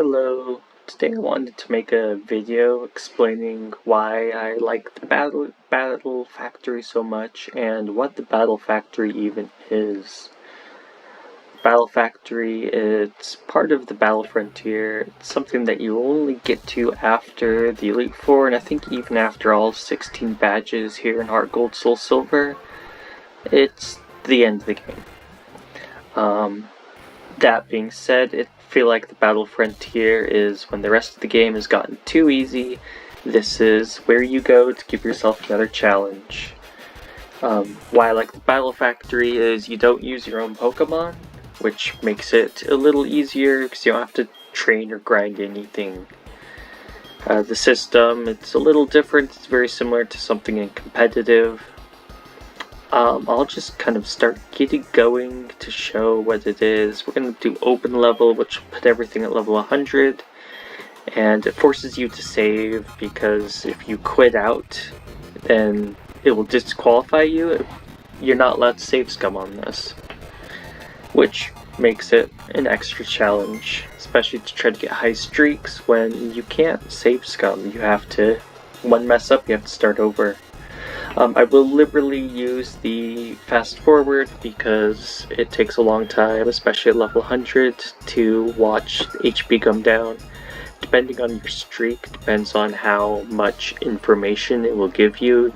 Hello, today I wanted to make a video explaining why I like the Battle Factory so much and what the Battle Factory even is. Battle Factory, it's part of the Battle Frontier. It's something that you only get to after the Elite Four, and I think even after all 16 badges here in Heart Gold Soul Silver, it's the end of the game. That being said, I feel like the Battle Frontier is when the rest of the game has gotten too easy. This is where you go to give yourself another challenge. Why I like the Battle Factory is you don't use your own Pokémon, which makes it a little easier because you don't have to train or grind anything. The system, it's a little different. It's very similar to something in competitive. I'll just kind of start getting going to show what it is. We're going to do open level, which will put everything at level 100, and it forces you to save because if you quit out, then it will disqualify you. You're not allowed to save scum on this, which makes it an extra challenge, especially to try to get high streaks when you can't save scum. You have to, one mess up, you have to start over. I will liberally use the fast forward because it takes a long time, especially at level 100, to watch HP come down. Depending on your streak, depends on how much information it will give you.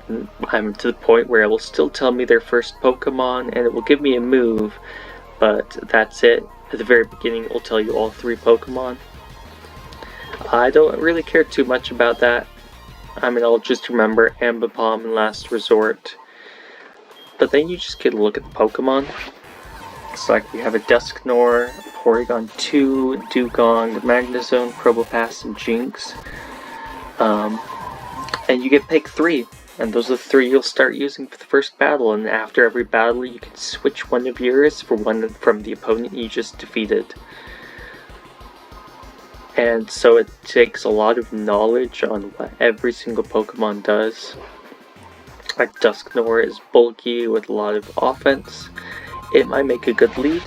I'm to the point where it will still tell me their first Pokemon and it will give me a move, but that's it. At the very beginning it will tell you all 3 Pokemon. I don't really care too much about that. I mean, I'll just remember Ambipom and Last Resort. But then you just get a look at the Pokemon. It's like we have a Dusknoir, Porygon 2, Dugong, Magnezone, Probopass, and Jinx. And you get pick 3. And those are the 3 you'll start using for the first battle. And after every battle, you can switch one of yours for one from the opponent you just defeated. And so it takes a lot of knowledge on what every single Pokemon does. Like Dusknoir is bulky with a lot of offense. It might make a good lead.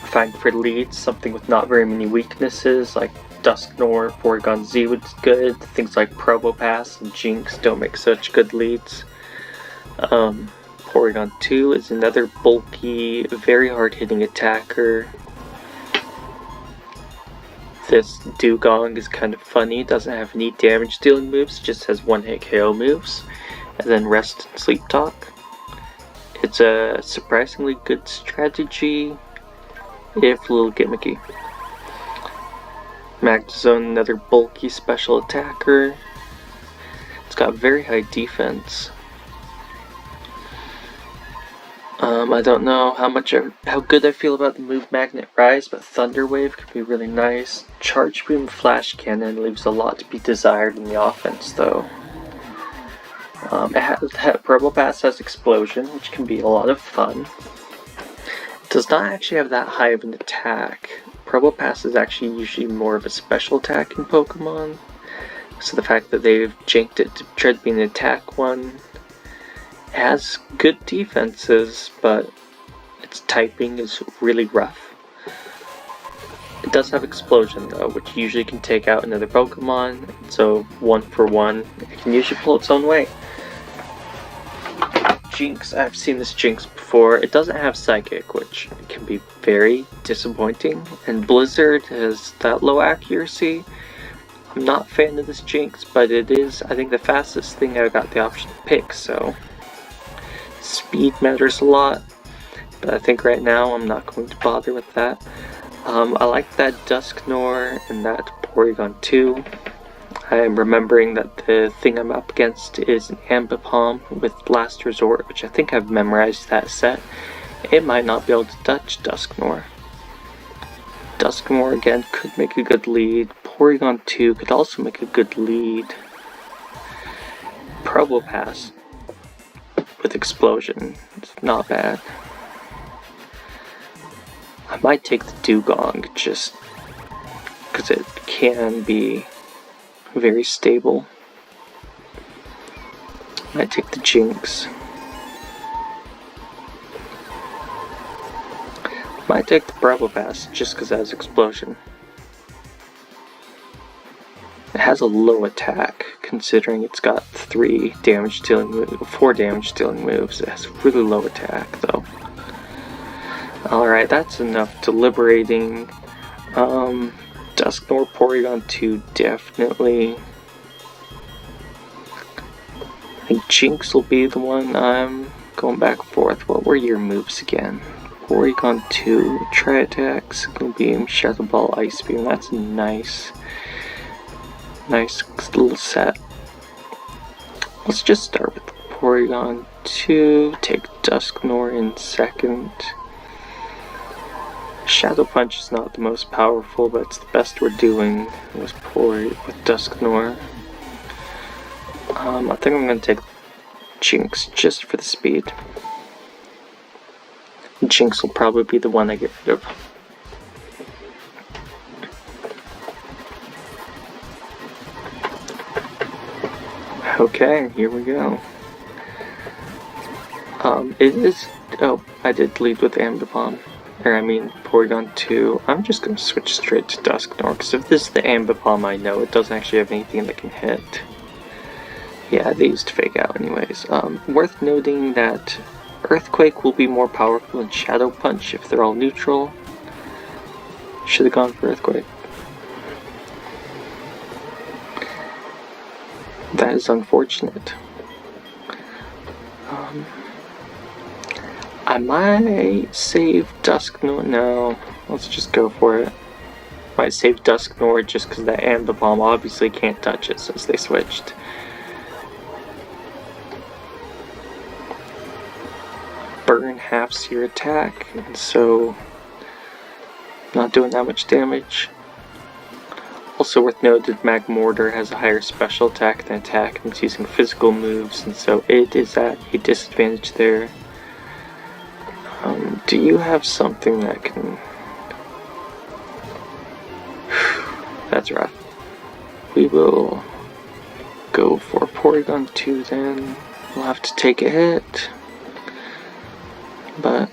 I find for leads, something with not very many weaknesses, like Dusknoir, Porygon Z was good. Things like Probopass and Jinx don't make such good leads. Porygon 2 is another bulky, very hard-hitting attacker. This Dugong is kind of funny, doesn't have any damage dealing moves, just has one-hit KO moves, and then Rest and Sleep Talk. It's a surprisingly good strategy, if a little gimmicky. Magnezone, another bulky special attacker. It's got very high defense. I don't know how good I feel about the move Magnet Rise, but Thunder Wave could be really nice. Charge Beam Flash Cannon leaves a lot to be desired in the offense, though. Probopass has Explosion, which can be a lot of fun. It does not actually have that high of an attack. Probopass is actually usually more of a special attacking Pokemon, so the fact that they've janked it to try to be an attack one. It has good defenses, but its typing is really rough. It does have Explosion though, which usually can take out another Pokemon, so 1 for 1, it can usually pull its own weight. Jinx, I've seen this Jinx before. It doesn't have Psychic, which can be very disappointing, and Blizzard has that low accuracy. I'm not a fan of this Jinx, but it is, I think, the fastest thing I got the option to pick, so speed matters a lot, but I think right now I'm not going to bother with that. I like that Dusknoir and that Porygon 2. I am remembering that the thing I'm up against is an Ambipom with Last Resort, which I think I've memorized that set. It might not be able to touch Dusknoir. Dusknoir again could make a good lead. Porygon 2 could also make a good lead. Probopass with Explosion, it's not bad. I might take the Dugong just because it can be very stable. Might take the Jinx. Might take the Probopass just because it has Explosion. It has a low attack, considering it's got 4 damage dealing moves. It has a really low attack, though. Alright, that's enough deliberating. Dusknoir, Porygon 2, definitely. I think Jinx will be the one I'm going back and forth. What were your moves again? Porygon 2, Tri-Attack, Signal Beam, Shadow Ball, Ice Beam. That's nice. Nice little set. Let's just start with Porygon 2, take Dusknoir in second. Shadow Punch is not the most powerful, but it's the best we're doing with Dusknoir. I think I'm going to take Jinx just for the speed. Jinx will probably be the one I get rid of. Okay, here we go. It is... Oh, I did lead with Ambipom. Porygon 2. I'm just gonna switch straight to Dusknoir, because if this is the Ambipom I know, it doesn't actually have anything that can hit. Yeah, they used Fake Out anyways. Worth noting that Earthquake will be more powerful than Shadow Punch if they're all neutral. Should have gone for Earthquake. That is unfortunate. I might save Dusknoir. No, let's just go for it. Might save Dusknoir just because that Ambipom obviously can't touch it since they switched. Burn halves your attack, and so not doing that much damage. Also worth noting, Magmortar has a higher special attack than attack, and it's using physical moves, and so it is at a disadvantage there. Do you have something that can... That's rough. We will go for Porygon 2 then. We'll have to take a hit. But...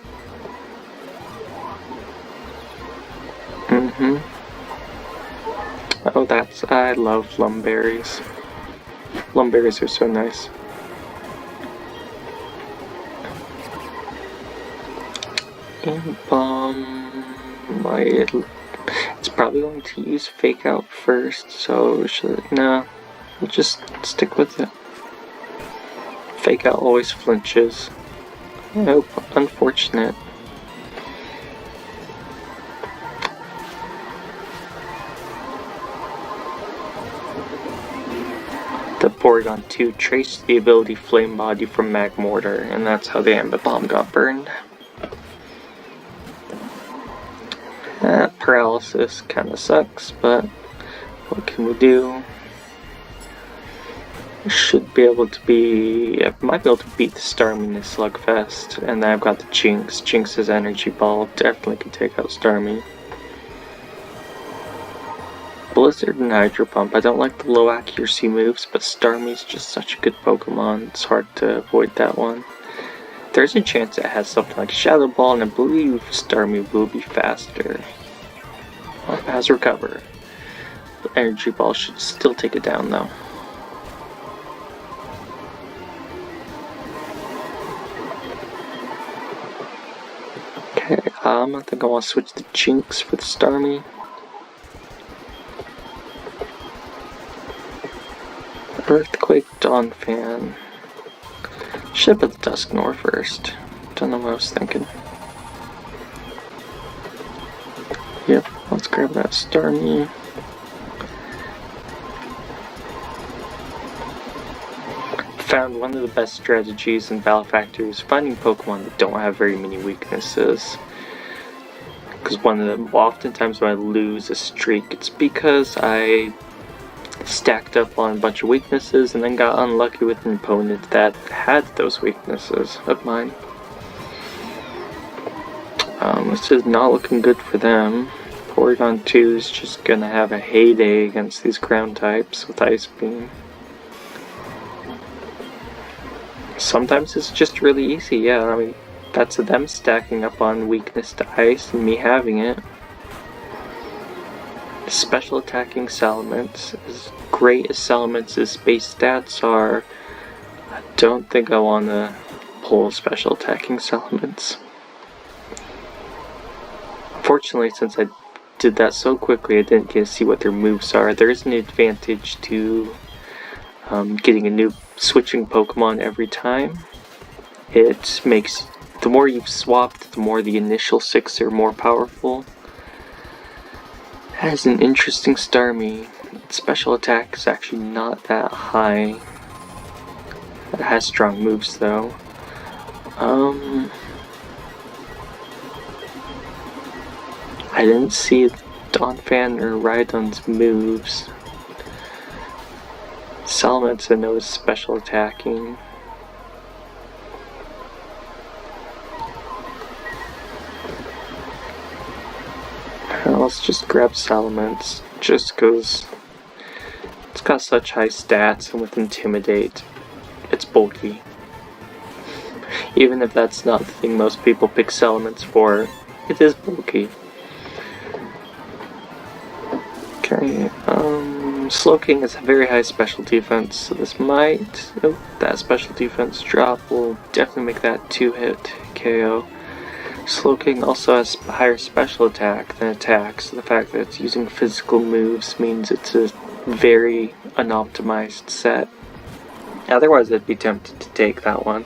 Oh, I love Lumberries. Lumberries are so nice. It's probably going to use Fake Out first, so no, we'll just stick with it. Fake Out always flinches. Nope, unfortunate. The Porygon 2 traced the ability Flame Body from Magmortar, and that's how the Ambipom got burned. Paralysis kinda sucks, but what can we do? Might be able to beat the Starmie in this Slugfest, and then I've got the Jinx. Jinx's Energy Ball definitely can take out Starmie. Blizzard and Hydro Pump. I don't like the low accuracy moves, but Starmie's just such a good Pokemon, it's hard to avoid that one. There's a chance it has something like Shadow Ball, and I believe Starmie will be faster. Well, it has Recover. The Energy Ball should still take it down though. Okay, I think I want to switch to Jinx for the Starmie. Earthquake, Donphan. Should put the Dusknoir first. Don't know what I was thinking. Yep, let's grab that Starmie. Found one of the best strategies in Battle Factory is finding Pokemon that don't have very many weaknesses. Because oftentimes when I lose a streak, it's because I stacked up on a bunch of weaknesses and then got unlucky with an opponent that had those weaknesses of mine. This is not looking good for them. Porygon 2 is just gonna have a heyday against these ground types with Ice Beam. Sometimes it's just really easy, yeah, that's them stacking up on weakness to ice and me having it. Special attacking Salamence. As great as Salamence's base stats are, I don't think I want to pull special attacking Salamence. Unfortunately, since I did that so quickly, I didn't get to see what their moves are. There is an advantage to getting a new switching Pokemon every time. It makes, the more you've swapped, the more the initial 6 are more powerful. It has an interesting Starmie. Its special attack is actually not that high. It has strong moves though. I didn't see Donphan or Rhydon's moves. Salamence I know is special attacking. Let's just grab Salamence, just because it's got such high stats, and with Intimidate, it's bulky. Even if that's not the thing most people pick Salamence for, it is bulky. Okay, Slowking has a very high special defense, so this might, that special defense drop will definitely make that 2-hit KO. Slowking also has higher special attack than attack, so the fact that it's using physical moves means it's a very unoptimized set. Otherwise I'd be tempted to take that one.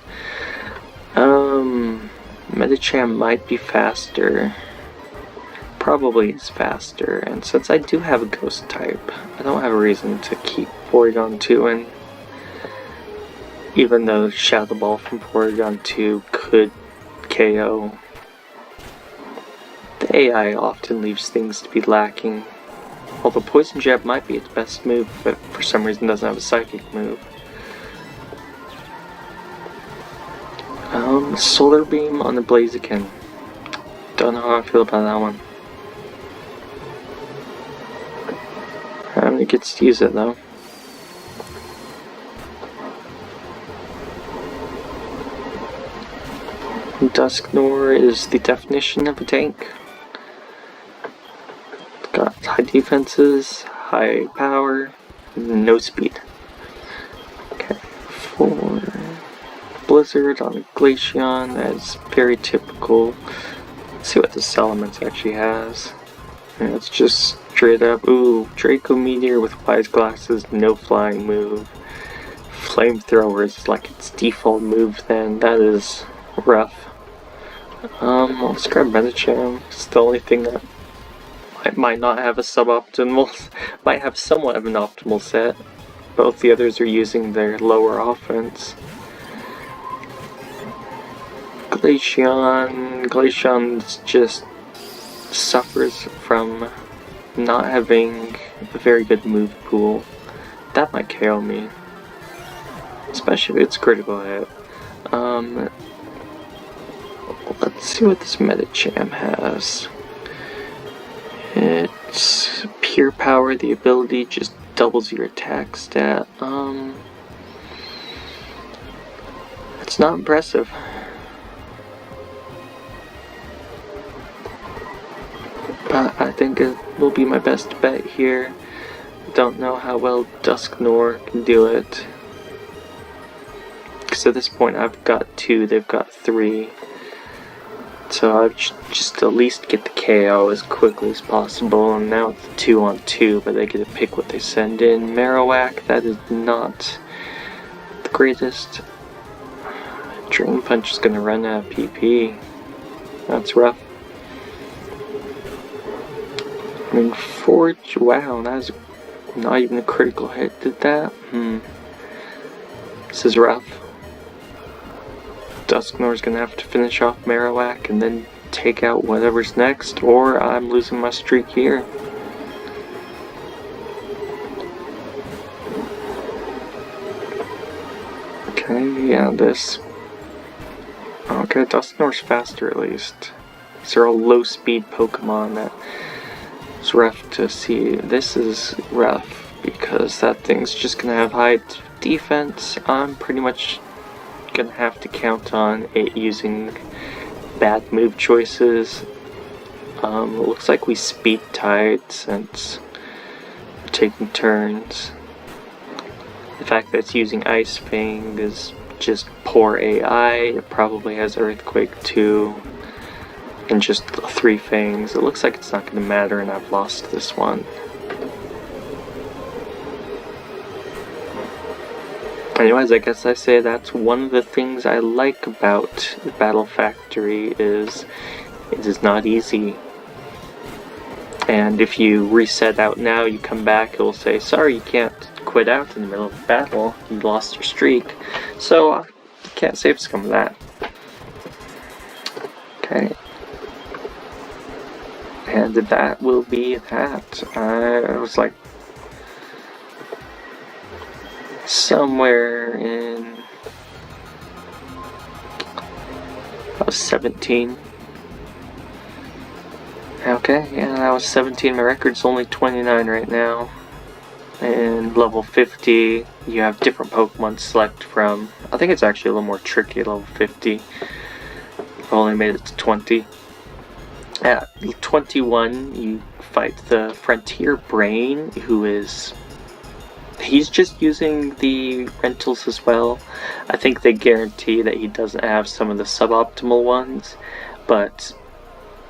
Medicham might be faster. Probably is faster, and since I do have a ghost type, I don't have a reason to keep Porygon 2 in. Even though Shadow Ball from Porygon 2 could KO. The AI often leaves things to be lacking. Although Poison Jab might be its best move, but for some reason doesn't have a psychic move. Solar Beam on the Blaziken. Don't know how I feel about that one. It gets to use it though. Dusknoir is the definition of a tank. It's got high defenses, high power, no speed. Okay, for Blizzard on a Glaceon, that's very typical. Let's see what the Salamence actually has. Yeah, it's just straight up, ooh, Draco Meteor with Wise Glasses, no flying move. Flamethrower is like its default move then, that is rough. Let's grab Medicham. It's the only thing that might not have a suboptimal, might have somewhat of an optimal set. Both the others are using their lower offense. Glaceon just suffers from not having a very good move pool. That might KO me. Especially if it's critical hit. Let's see what this Medicham has. It's Pure Power, the ability just doubles your attack stat. It's not impressive. But I think it will be my best bet here. Don't know how well Dusknoir can do it. Because at this point I've got 2, they've got 3. So I've just at least get the KO as quickly as possible, and now it's 2-on-2, but they get to pick what they send in. Marowak, that is not the greatest. Drain Punch is going to run out of PP. That's rough. I mean, Forge, wow, that's not even a critical hit, did that? This is rough. Dusknoir's gonna have to finish off Marowak and then take out whatever's next, or I'm losing my streak here. Okay, yeah, this. Okay, Dusknoir's faster at least. These are all low speed Pokemon that is rough to see. This is rough because that thing's just gonna have high defense. I'm pretty much gonna have to count on it using bad move choices. It looks like we speed tied since taking turns. The fact that it's using Ice Fang is just poor AI. It probably has Earthquake too. And just 3 Fangs. It looks like it's not going to matter, and I've lost this one. Anyways, I guess I say that's one of the things I like about the Battle Factory is it is not easy. And if you reset out now, you come back, it will say, sorry, you can't quit out in the middle of the battle. You lost your streak. So, you can't save some of that. Okay. And that will be that. I was like somewhere in... I was 17. Okay, yeah, I was 17. My record's only 29 right now. And level 50, you have different Pokemon to select from. I think it's actually a little more tricky at level 50. I've only made it to 20. At 21, you fight the Frontier Brain, who is... He's just using the rentals as well. I think they guarantee that he doesn't have some of the suboptimal ones, but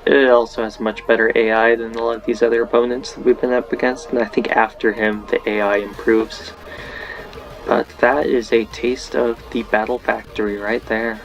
it also has much better AI than a lot of these other opponents that we've been up against, and I think after him the AI improves. But that is a taste of the Battle Factory right there.